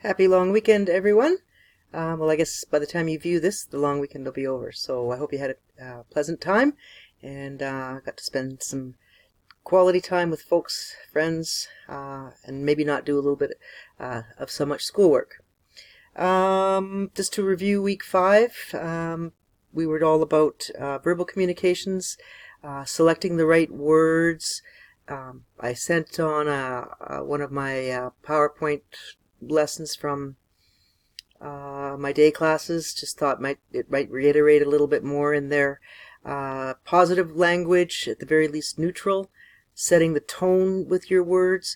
Happy long weekend, everyone. Well, I guess by the time you view this, the long weekend will be over. So I hope you had a pleasant time and got to spend some quality time with folks, friends, and maybe not do a little bit of so much schoolwork. Just to review week 5, we were all about verbal communications, selecting the right words. I sent on one of my PowerPoint lessons from my day classes. Just thought it might reiterate a little bit more in there. Positive language, at the very least neutral, setting the tone with your words.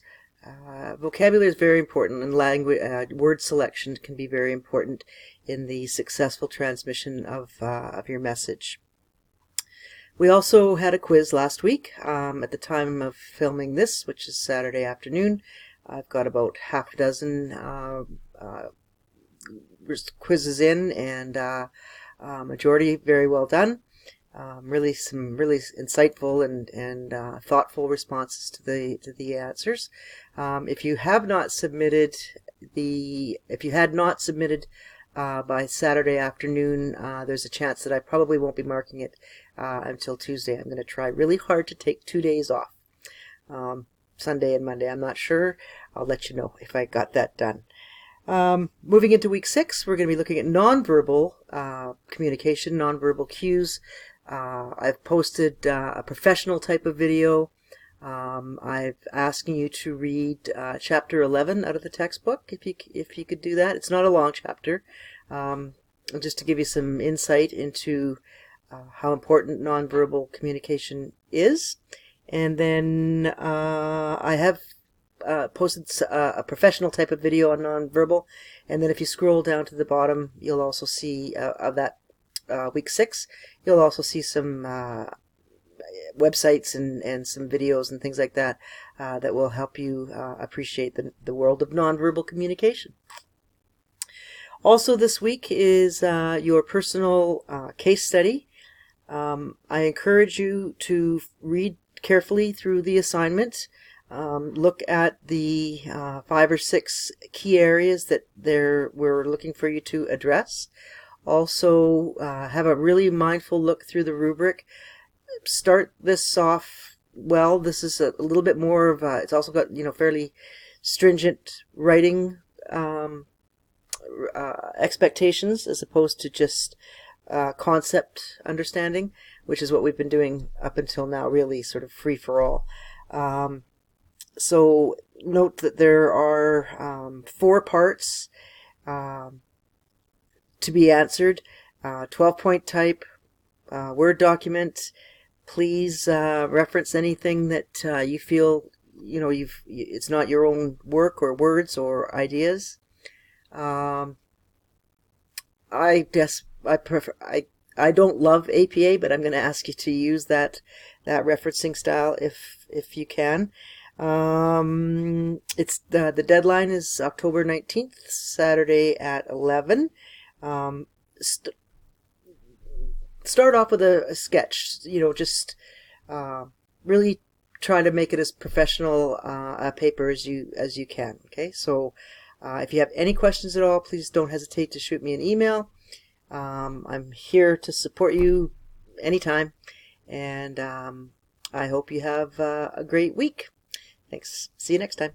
Vocabulary is very important, and language word selection can be very important in the successful transmission of your message. We also had a quiz last week. At the time of filming this, which is Saturday afternoon, I've got about half a dozen quizzes in, and majority very well done. Really some really insightful and thoughtful responses to the answers. If you had not submitted by Saturday afternoon, there's a chance that I probably won't be marking it until Tuesday. I'm going to try really hard to take 2 days off, Sunday and Monday. I'm not sure. I'll let you know if I got that done. Moving into week 6, we're going to be looking at nonverbal communication, nonverbal cues. I've posted a professional type of video. I'm asking you to read chapter 11 out of the textbook, if you could do that. It's not a long chapter, just to give you some insight into how important nonverbal communication is. And then I have posted a professional type of video on nonverbal, and then if you scroll down to the bottom, you'll also see of that week 6, you'll also see some websites and some videos and things like that that will help you appreciate the world of nonverbal communication. Also this week is your personal case study. I encourage you to read carefully through the assignment. Look at the 5 or 6 key areas that we're looking for you to address. Also, have a really mindful look through the rubric. Start this off well. This is a little bit more of it's also got fairly stringent writing expectations, as opposed to just concept understanding, which is what we've been doing up until now, really sort of free for all. So note that there are 4 parts to be answered. 12-point type, Word document. Please reference anything that you feel it's not your own work or words or ideas. I don't love APA, but I'm going to ask you to use that referencing style if you can. It's the deadline is October 19th, Saturday at 11. Start off with a sketch, just really try to make it as professional a paper as you can. Okay, so if you have any questions at all, please don't hesitate to shoot me an email. I'm here to support you anytime, and I hope you have a great week. Thanks. See you next time.